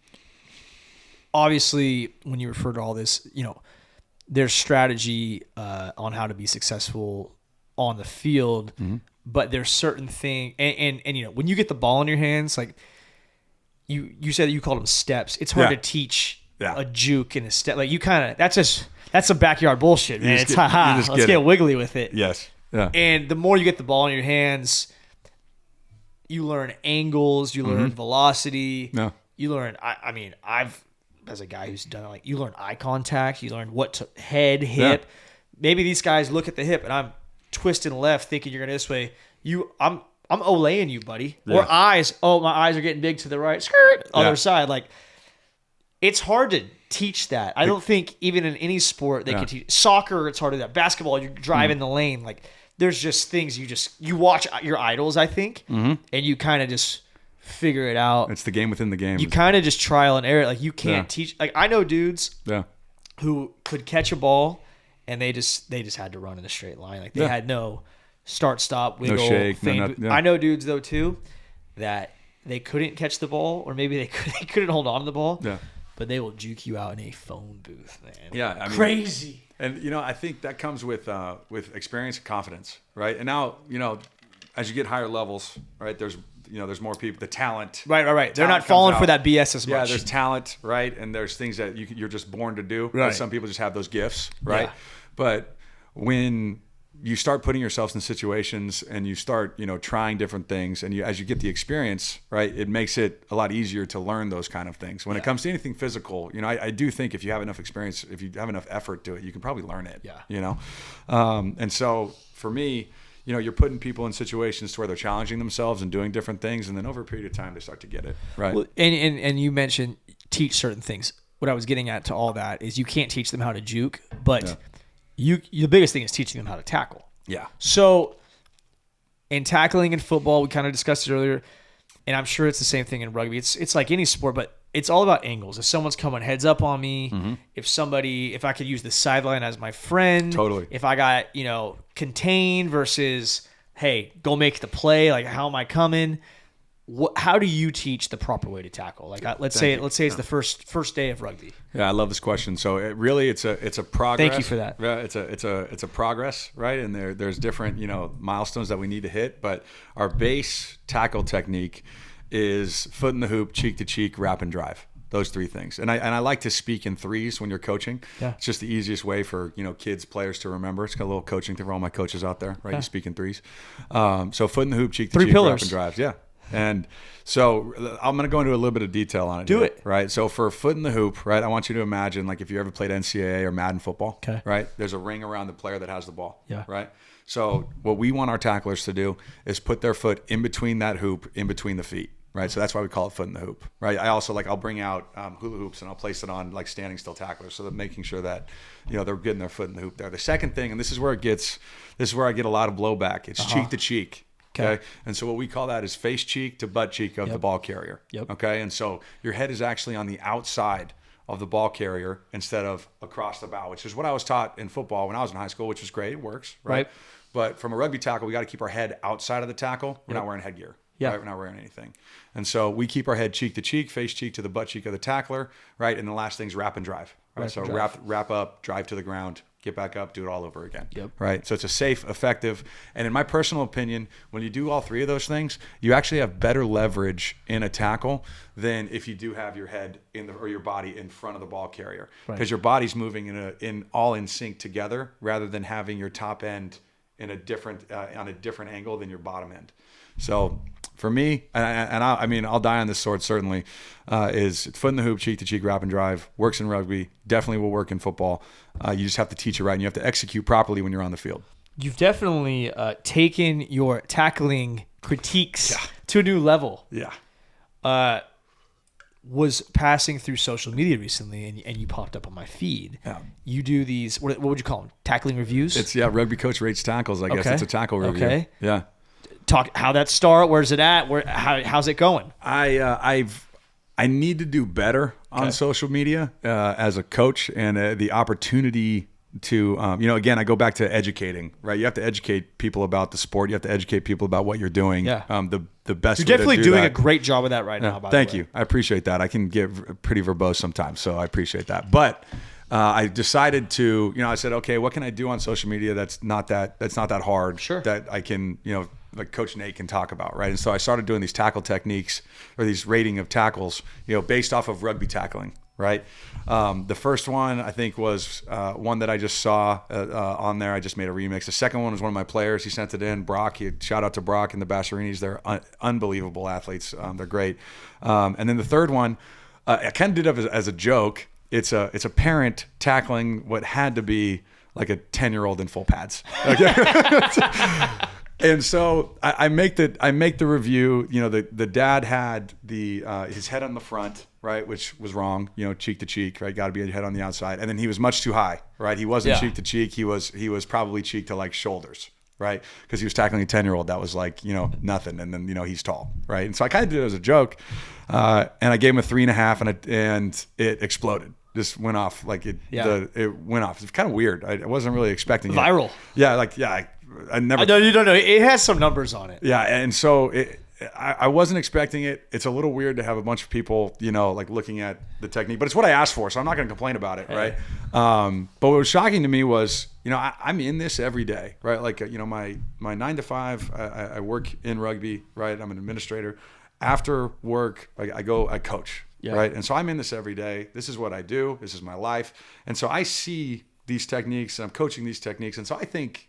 Obviously, when you refer to all this, there's strategy on how to be successful on the field, but there's certain things, and when you get the ball in your hands, like you said that you called them steps. It's hard to teach a juke and a step. Like that's some backyard bullshit, man. It's let's get wiggly with it. Yes. Yeah. And the more you get the ball in your hands, you learn angles, you learn velocity. Yeah. You learn, I've, as a guy who's done it, like you learn eye contact, you learn what to head, hip. Yeah. Maybe these guys look at the hip and I'm twisting left thinking you're going this way. I'm olaying you, buddy. Yeah. Or eyes. Oh, my eyes are getting big to the right. Skirt. Other side. Like, it's hard to teach that. I don't think even in any sport they can teach. Soccer, it's hard to do that. Basketball, you're driving the lane. Like, there's just things you watch your idols, I think, and you kind of just figure it out. It's the game within the game. You kind of just trial and error. Like, you can't teach. Like, I know dudes who could catch a ball and they just had to run in a straight line. Like, they had no start, stop, wiggle, no shake, feint. I know dudes though too that they couldn't catch the ball, or maybe they couldn't hold on to the ball. Yeah. But they will juke you out in a phone booth, man. Yeah, crazy. And I think that comes with experience and confidence, right? And now, as you get higher levels, right? There's more people, the talent. Right. They're not falling for that BS as much. Yeah, there's talent, right? And there's things that you're just born to do. Right. And some people just have those gifts, right? Yeah. But when you start putting yourselves in situations and you start, trying different things, and as you get the experience, right, it makes it a lot easier to learn those kind of things. When it comes to anything physical, I do think if you have enough experience, if you have enough effort to it, you can probably learn it. Yeah. And so for me, you're putting people in situations to where they're challenging themselves and doing different things, and then over a period of time they start to get it, right? Well, and you mentioned teach certain things. What I was getting at to all that is you can't teach them how to juke, but the biggest thing is teaching them how to tackle. Yeah. So in tackling in football, we kind of discussed it earlier, and I'm sure it's the same thing in rugby. It's like any sport, but it's all about angles. If someone's coming heads up on me, if I could use the sideline as my friend, Totally. if I got, contained versus, hey, go make the play, like how am I coming? How do you teach the proper way to tackle? Like let's say it's the first day of rugby. Yeah, I love this question. So it's a progress. Thank you for that. Yeah, it's a progress, right? And there's different milestones that we need to hit, but our base tackle technique is foot in the hoop, cheek to cheek, wrap and drive. Those three things. And I like to speak in threes when you're coaching. Yeah. It's just the easiest way for kids, players to remember. It's got a little coaching thing for all my coaches out there, right? Yeah. You speak in threes. So foot in the hoop, cheek to cheek, wrap and drive. Yeah. And so I'm going to go into a little bit of detail on it. Do it. Right? So for foot in the hoop, right, I want you to imagine like if you ever played NCAA or Madden football, okay, right? There's a ring around the player that has the ball, yeah, right? So what we want our tacklers to do is put their foot in between that hoop, in between the feet, right? So that's why we call it foot in the hoop, right? I also I'll bring out hula hoops and I'll place it on like standing still tacklers, so that making sure that they're getting their foot in the hoop there. The second thing, and this is where I get a lot of blowback. It's cheek to cheek. Okay. And so what we call that is face cheek to butt cheek of the ball carrier. Yep. Okay. And so your head is actually on the outside of the ball carrier instead of across the bow, which is what I was taught in football when I was in high school, which was great. It works. Right. But from a rugby tackle, we got to keep our head outside of the tackle. We're not wearing headgear. Yeah. Right? We're not wearing anything. And so we keep our head cheek to cheek, face cheek to the butt cheek of the tackler. Right. And the last thing's wrap and drive. Right. So wrap up, drive to the ground, get back up, do it all over again. Yep. Right. So it's a safe, effective, and in my personal opinion, when you do all three of those things, you actually have better leverage in a tackle than if you do have your head or your body in front of the ball carrier, because your body's moving in sync together rather than having your top end in a different on a different angle than your bottom end. So for me, I mean, I'll die on this sword certainly, is foot in the hoop, cheek to cheek, wrap and drive. Works in rugby, definitely will work in football. You just have to teach it right, and you have to execute properly when you're on the field. You've definitely taken your tackling critiques to a new level. Yeah. Was passing through social media recently, and you popped up on my feed. Yeah. You do these, what would you call them? Tackling reviews? It's Rugby Coach Rates Tackles, I guess. It's a tackle review. Okay. Yeah. Talk how that start. Where's it at? How's it going? I need to do better on social media as a coach, and the opportunity to again, I go back to educating. Right, you have to educate people about the sport. You have to educate people about what you're doing. Yeah. The best. You're definitely doing that. A great job of that right now. By Thank the way. you. I appreciate that. I can get pretty verbose sometimes, so I appreciate that. But I decided to, I said, okay, what can I do on social media that's not that hard? Sure. That I can, like Coach Nate can talk about, right? And so I started doing these tackle techniques, or these rating of tackles, based off of rugby tackling, right? The first one I think was one that I just saw on there. I just made a remix. The second one was one of my players. He sent it in. Brock. Shout out to Brock and the Bassarinis. They're unbelievable athletes. They're great. And then the third one, I kind of did it as a joke. It's a parent tackling what had to be like a 10-year-old in full pads. Okay. And so I make the review. The dad had his head on the front, right, which was wrong. Cheek to cheek, right? Got to be a head on the outside. And then he was much too high, right? He wasn't cheek to cheek. He was probably cheek to like shoulders, right? Because he was tackling a 10-year-old that was like nothing, and then he's tall, right? And so I kind of did it as a joke, and I gave him a 3.5, and it exploded. Just went off it went off. It's kind of weird. I wasn't really expecting viral. It. Yeah, I never. No, you don't know. It has some numbers on it. Yeah, and so I wasn't expecting it. It's a little weird to have a bunch of people, like looking at the technique, but it's what I asked for, so I'm not going to complain about it, right? But what was shocking to me was, I'm in this every day, right? Like, my 9 to 5, I work in rugby, right? I'm an administrator. After work, I coach, right? And so I'm in this every day. This is what I do. This is my life. And so I see these techniques, and I'm coaching these techniques. And so I think,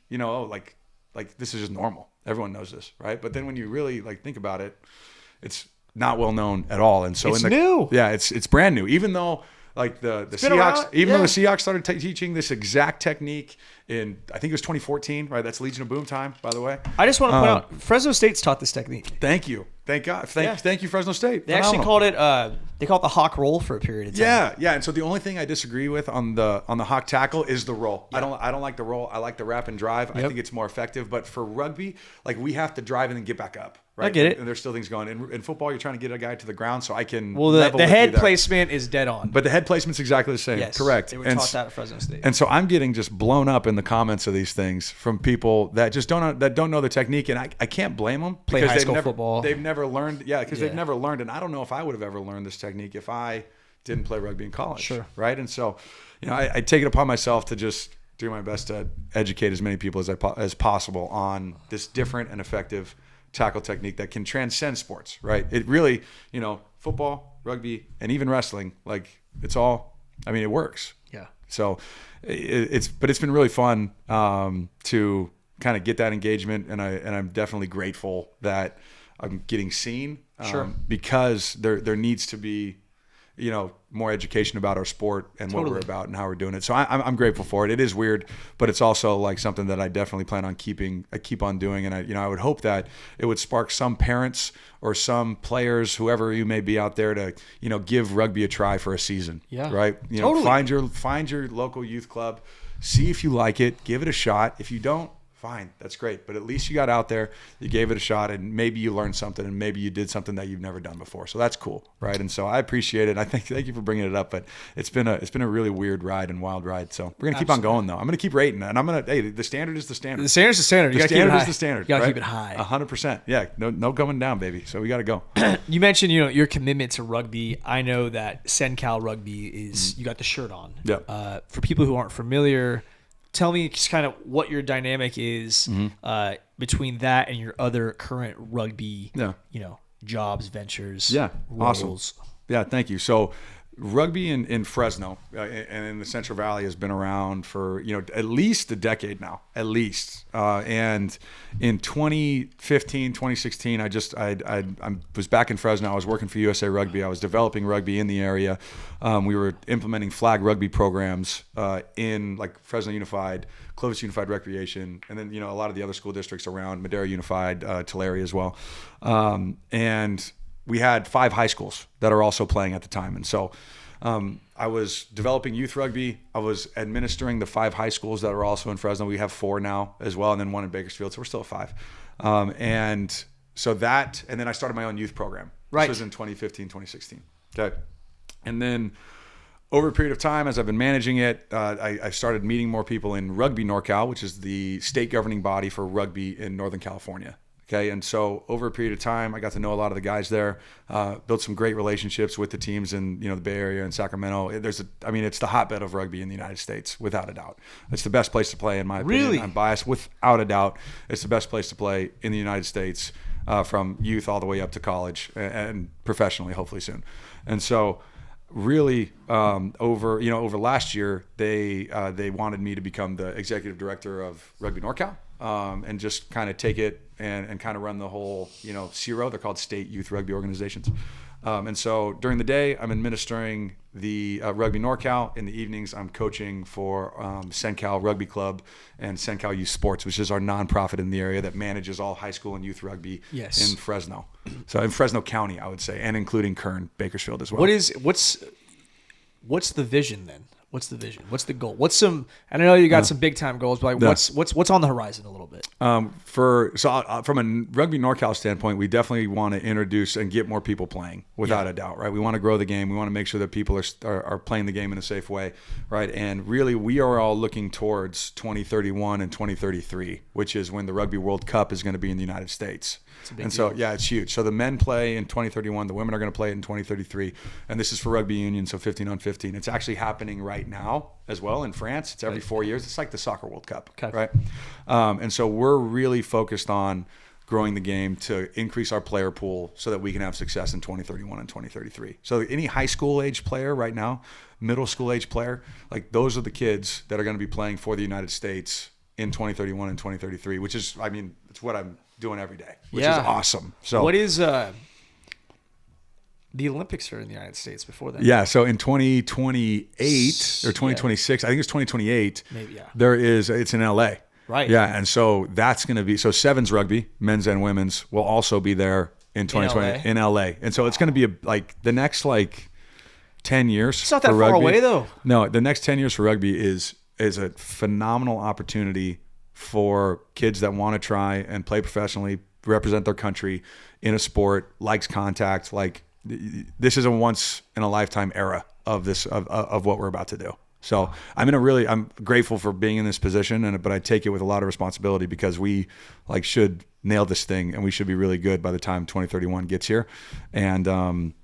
like this is just normal. Everyone knows this, right? But then when you really think about it, it's not well known at all. And so it's new. Yeah, it's brand new. Even though the Seahawks, though the Seahawks started teaching this exact technique in, I think it was 2014, right? That's Legion of Boom time, by the way. I just want to point out, Fresno State's taught this technique. Thank you. Thank God. Thank you, Fresno State. They actually called it they call it the hawk roll for a period of time. Yeah. And so the only thing I disagree with on the hawk tackle is the roll. I don't like the roll. I like the wrap and drive. I think it's more effective. But for rugby, like we have to drive and then get back up. Right? I get it. And there's still things going. In football, you're trying to get a guy to the ground so I can. Well, the head placement is dead on. But the head placement's exactly the same. Yes, correct. They were taught that at Fresno State. And so I'm getting just blown up in the comments of these things from people that just don't know the technique, and I can't blame them. Play high school football. They've never learned. Yeah, because they've never learned, and I don't know if I would have ever learned this technique if I didn't play rugby in college. Sure. Right. And so, I take it upon myself to just do my best to educate as many people as possible on this different and effective tackle technique that can transcend sports. Right. It really, football, rugby, and even wrestling, like it's all. I mean, it works. Yeah. So, it's been really fun to kind of get that engagement, and I'm definitely grateful that I'm getting seen. Sure. Because there needs to be, more education about our sport and what we're about and how we're doing it. So I'm grateful for it. It is weird, but it's also like something that I definitely plan on keep on doing. And I would hope that it would spark some parents or some players, whoever you may be out there, to, give rugby a try for a season. Yeah. Right. Find your local youth club, see if you like it, give it a shot. If you don't, fine, that's great. But at least you got out there, you gave it a shot, and maybe you learned something, and maybe you did something that you've never done before. So that's cool, right? And so I appreciate it. I thank you for bringing it up. But it's been a really weird ride and wild ride. So we're gonna keep on going though. I'm gonna keep rating, and the standard is the standard. The standard is the standard. The standard is the standard. You gotta keep it high. 100%. Yeah. No going down, baby. So we gotta go. You mentioned your commitment to rugby. I know that SenCal Rugby is you got the shirt on. Yeah. For people who aren't familiar, tell me just kind of what your dynamic is between that and your other current rugby, jobs, ventures, roles. Awesome. Yeah, thank you. So rugby in Fresno and in the Central Valley has been around for, at least a decade now, at least. And in 2015, 2016, I was back in Fresno. I was working for USA Rugby. I was developing rugby in the area. We were implementing flag rugby programs in like Fresno Unified, Clovis Unified Recreation, and then, a lot of the other school districts around, Madera Unified, Tulare as well. And we had 5 high schools that are also playing at the time. And so I was developing youth rugby. I was administering the 5 high schools that are also in Fresno. We have 4 now as well, and then 1 in Bakersfield. So we're still at 5. And then I started my own youth program. Right. This was in 2015, 2016. Okay. And then over a period of time, as I've been managing it, I started meeting more people in Rugby NorCal, which is the state governing body for rugby in Northern California. Okay, and so over a period of time, I got to know a lot of the guys there, built some great relationships with the teams in the Bay Area and Sacramento. It's the hotbed of rugby in the United States, without a doubt. It's the best place to play, in my opinion. Really? I'm biased, without a doubt. It's the best place to play in the United States, from youth all the way up to college and professionally, hopefully soon. And so, really, over last year, they wanted me to become the executive director of Rugby NorCal. And just kind of take it and kind of run the whole, CIRO. They're called State Youth Rugby Organizations. And so during the day, I'm administering the Rugby NorCal. In the evenings, I'm coaching for SenCal Rugby Club and SenCal Youth Sports, which is our nonprofit in the area that manages all high school and youth rugby in Fresno. So in Fresno County, I would say, and including Kern, Bakersfield as well. What's the vision then? What's the vision? What's the goal? I know you got some big time goals, but what's on the horizon a little bit? From a Rugby NorCal standpoint, we definitely want to introduce and get more people playing, without a doubt, right? We want to grow the game. We want to make sure that people are playing the game in a safe way, right? And really, we are all looking towards 2031 and 2033, which is when the Rugby World Cup is going to be in the United States. And so, it's huge. So the men play in 2031. The women are going to play in 2033. And this is for rugby union, so 15 on 15. It's actually happening right now as well in France. It's every 4 years. It's like the Soccer World Cup, right? And so we're really focused on growing the game to increase our player pool so that we can have success in 2031 and 2033. So any high school age player right now, middle school age player, like those are the kids that are going to be playing for the United States in 2031 and 2033, which is, it's what I'm doing every day, which is awesome. So what is the Olympics are in the United States before that? Yeah, so in 2028 or 2026, I think it's 2028. Maybe, it's in LA. Right. Yeah, and so that's going to be, so sevens rugby, men's and women's, will also be there in 2020 LA. in LA. And so it's going to be like the next 10 years. It's not that for far rugby. away though. No, the next 10 years for rugby is a phenomenal opportunity for kids that want to try and play professionally, represent their country in a sport, likes contact. Like this is a once in a lifetime era of this of what we're about to do. So I'm grateful for being in this position, but I take it with a lot of responsibility because we should nail this thing and we should be really good by the time 2031 gets here. And,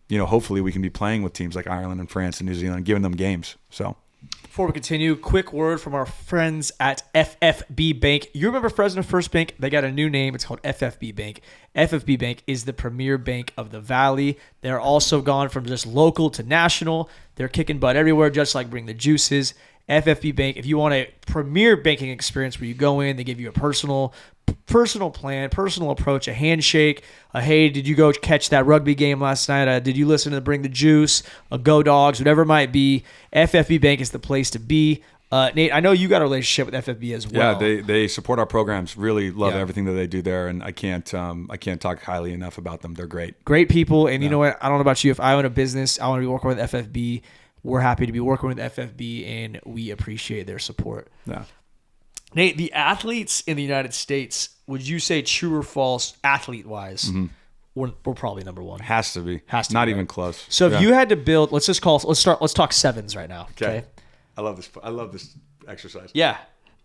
hopefully we can be playing with teams like Ireland and France and New Zealand and giving them games. So Before we continue, quick word from our friends at FFB Bank. You remember Fresno First Bank? They got a new name. It's called FFB Bank. FFB Bank is the premier bank of the Valley. They're also gone from just local to national. They're kicking butt everywhere, just like Bring the Juices. FFB Bank, if you want a premier banking experience where you go in, they give you a personal plan, personal approach, a handshake, hey, did you go catch that rugby game last night? Did you listen to Bring the Juice, Go Dogs, whatever it might be. FFB Bank is the place to be. Nate, I know you got a relationship with FFB as well. Yeah, they support our programs. Really love everything that they do there, and I can't talk highly enough about them. They're great People, and you know what? I don't know about you. If I own a business, I want to be working with FFB. We're happy to be working with FFB, and we appreciate their support. Yeah. Nate, the athletes in the United States, would you say true or false, athlete-wise, we're probably number one? Has to be. Has to Not be, even right? close. So if you had to build, let's talk sevens right now. Okay. I love this exercise. Yeah,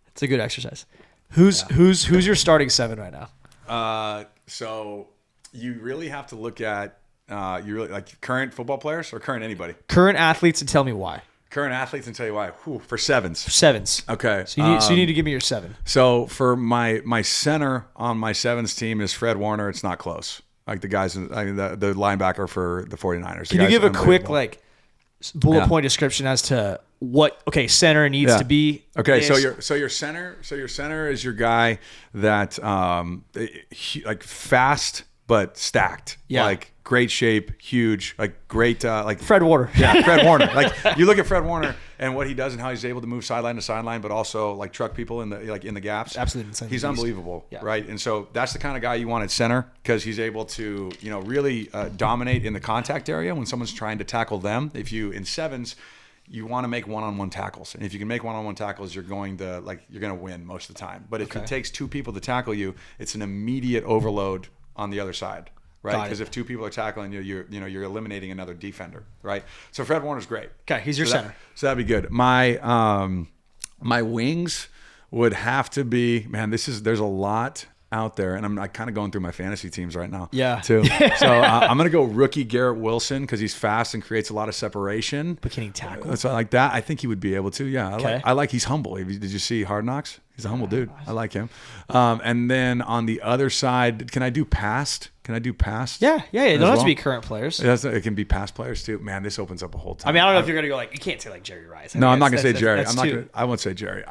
it's a good exercise. Who's your starting seven right now? So you really have to look at you really like current football players or current anybody? Current athletes, and tell me why. Current athletes and tell you why. For sevens. Sevens. Okay. So you need to give me your seven. So for my center on my sevens team is Fred Warner. It's not close. Like the guys, the linebacker for the 49ers. Can you give a quick bullet point description as to what center needs to be? Okay, so your center is your guy that fast but stacked. Yeah. Like great shape, huge, great Fred Warner. Yeah, Fred Warner. Like you look at Fred Warner and what he does and how he's able to move sideline to sideline, but also truck people in the gaps. Absolutely insane. He's unbelievable, Yeah. right? And so that's the kind of guy you want at center because he's able to really dominate in the contact area when someone's trying to tackle them. If you in sevens, you want to make one-on-one tackles, and if you can make one-on-one tackles, you're going to win most of the time. But if it takes two people to tackle you, it's an immediate overload on the other side. Right, because if two people are tackling you, you're eliminating another defender. Right, so Fred Warner's great. Okay, he's your center. So that'd be good. My wings would have to be there's a lot out there, and I'm kind of going through my fantasy teams right now. Yeah, too. So I'm gonna go rookie Garrett Wilson because he's fast and creates a lot of separation. But can he tackle? So like that, I think he would be able to. Yeah, I like he's humble. Did you see Hard Knocks? He's a humble dude. I like him. And then on the other side, can I do past? Yeah. It don't have to be current players. It can be past players too. Man, this opens up a whole time. I mean, I don't know if you're gonna go you can't say Jerry Rice. No, I'm not gonna say Jerry. I won't say Jerry.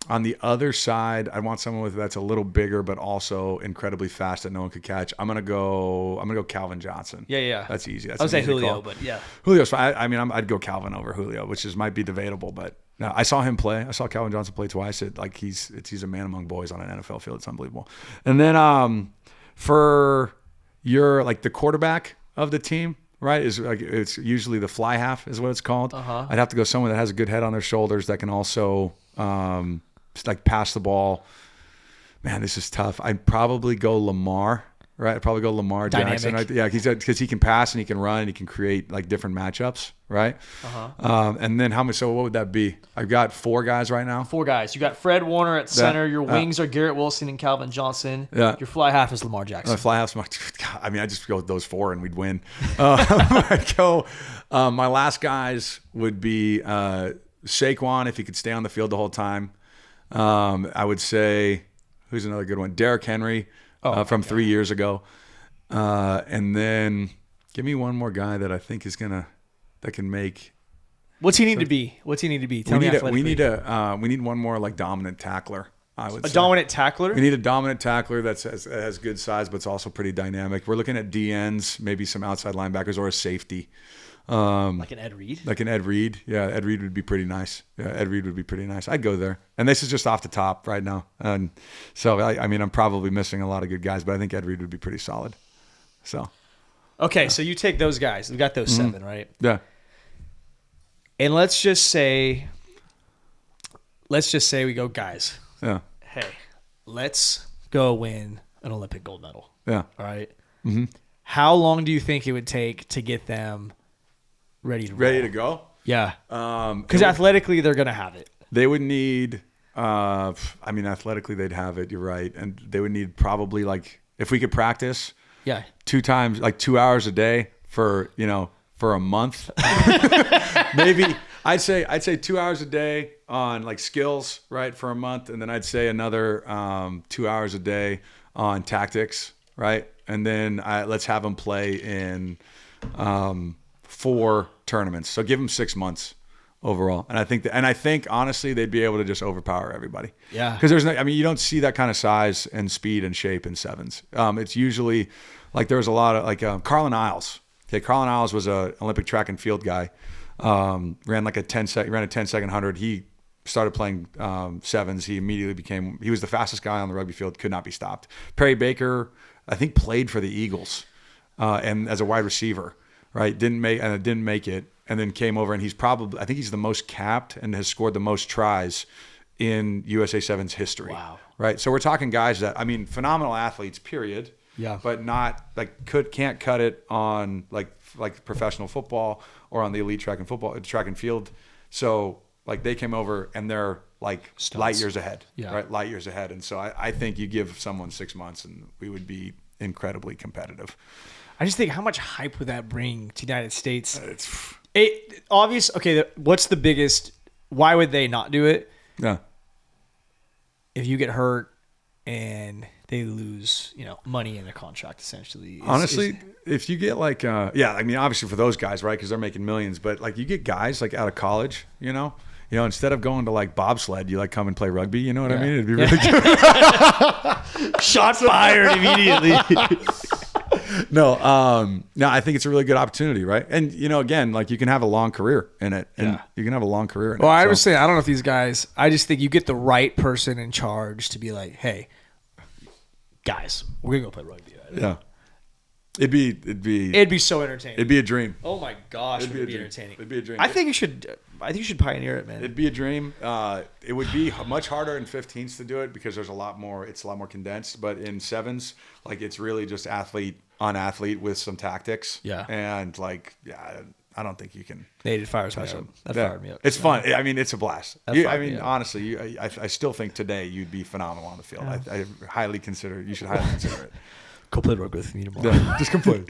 On the other side, I want someone that's a little bigger but also incredibly fast that no one could catch. I'm gonna go Calvin Johnson. Yeah. That's easy. I would say Julio, call. But yeah. Julio's fine. I'd go Calvin over Julio, which might be debatable, but no, I saw him play. I saw Calvin Johnson play twice. He's a man among boys on an NFL field. It's unbelievable. And then for your the quarterback of the team, right? It's usually the fly half is what it's called. I'd have to go someone that has a good head on their shoulders that can also pass the ball. Man, this is tough. I'd probably go Lamar. Right, I'd probably go Lamar Jackson. Right? Yeah, because he can pass and he can run and he can create different matchups. Right. And then how much? So what would that be? I've got four guys right now. Four guys. You got Fred Warner at center. Your wings are Garrett Wilson and Calvin Johnson. Yeah. Your fly half is Lamar Jackson. Fly half's I just go with those four and we'd win. I'd go. My last guys would be Saquon if he could stay on the field the whole time. I would say who's another good one? Derrick Henry. From 3 years ago. And then give me one more guy that I think that can make. What's he need to be? Tell me we need one more dominant tackler. I would say. Dominant tackler? We need a dominant tackler that has good size, but it's also pretty dynamic. We're looking at DNs, maybe some outside linebackers or a safety. Like an Ed Reed? Like an Ed Reed. Yeah, Ed Reed would be pretty nice. I'd go there. And this is just off the top right now. And so, I'm probably missing a lot of good guys, but I think Ed Reed would be pretty solid. So Okay, so you take those guys. We got those 7, right? yeah, And let's just say we go, guys. yeah, Hey, let's go win an Olympic gold medal. yeah. All right. How long do you think it would take to get them ready to roll? Ready to go? Yeah. Because athletically, they're gonna have it. They would need. Athletically, they'd have it. You're right, and they would need probably like if we could practice. Yeah. 2 times, like 2 hours a day for a month. Maybe I'd say 2 hours a day on like skills, right, for a month, and then I'd say another 2 hours a day on tactics, right, and then let's have them play in 4 tournaments. So give them 6 months overall, and I think honestly they'd be able to just overpower everybody. Yeah, because you don't see that kind of size and speed and shape in 7s. It's usually like there was a lot of like Carlin Isles. Okay, Carlin Isles was a Olympic track and field guy. Ran a 10-second 100. He started playing 7s. He immediately he was the fastest guy on the rugby field. Could not be stopped. Perry Baker, I think, played for the Eagles and as a wide receiver. Right, didn't make it, and then came over, and I think he's the most capped and has scored the most tries in USA 7's history. Wow. Right, so we're talking guys that phenomenal athletes, period. Yeah. But not can't cut it on like professional football or on the elite track and field. So like they came over and they're like Studs. light years ahead. Yeah. Right, light years ahead, and so I think you give someone 6 months and we would be incredibly competitive. I just think how much hype would that bring to the United States? It's Obvious. Okay, what's the biggest? Why would they not do it? yeah. If you get hurt and they lose, money in their contract, essentially. Honestly, if you get like, obviously for those guys, right, because they're making millions, but like you get guys like out of college, instead of going to like bobsled, you like come and play rugby. You know what I mean? It'd be really good. Shots fired immediately. No, I think it's a really good opportunity, right? And again, like you can have a long career in it, and you can have a long career in it. Well, I was saying, I don't know if these guys. I just think you get the right person in charge to be like, hey, guys, we're gonna go play rugby. Yeah, it'd be so entertaining. It'd be a dream. Oh my gosh, It'd it'd be be a dream. entertaining. It'd be a dream. I think you should pioneer it, man. It'd be a dream. It would be much harder in 15s to do it because there's a lot more condensed. But in 7s, like it's really just athlete on athlete with some tactics. Yeah. And I don't think you can. It fires me up. That fired me up. It's fun. I mean, it's a blast. Honestly, honestly, I still think today you'd be phenomenal on the field. I you should highly consider it. Go play rugby with me tomorrow. Yeah, just come play.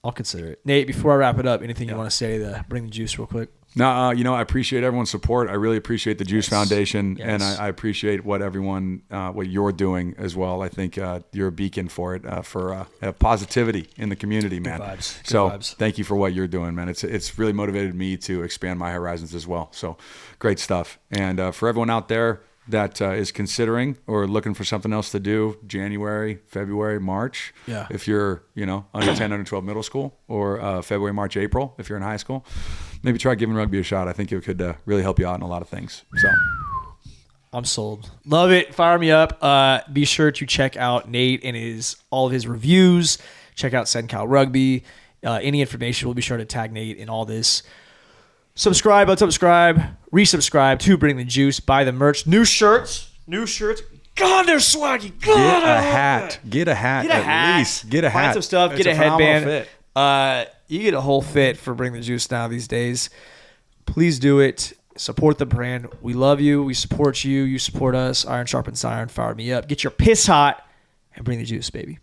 I'll consider it. Nate, before I wrap it up, anything you want to say to bring the juice real quick? No, I appreciate everyone's support. I really appreciate the Juice Foundation, and I appreciate what you're doing as well. I think you're a beacon for it, for positivity in the community, man. Good vibes. Good so vibes. Thank you for what you're doing, man. It's really motivated me to expand my horizons as well. So great stuff. And for everyone out there that is considering or looking for something else to do, January, February, March. Yeah. If you're, under 10, under 12 middle school, or February, March, April, if you're in high school, maybe try giving rugby a shot. I think it could really help you out in a lot of things. So I'm sold. Love it. Fire me up. Be sure to check out Nate and all of his reviews. Check out SenCal Rugby. Any information, we'll be sure to tag Nate in all this. Subscribe, unsubscribe, resubscribe to Bring the Juice. Buy the merch. New shirts. God, they're swaggy. God, Get a hat. At least. Get a hat. Find some stuff. It's get a phenomenal headband. fit. You get a whole fit for Bring the Juice now these days. Please do it. Support the brand. We love you. We support you. You support us. Iron sharpens iron. Fire me up. Get your piss hot and bring the juice, baby.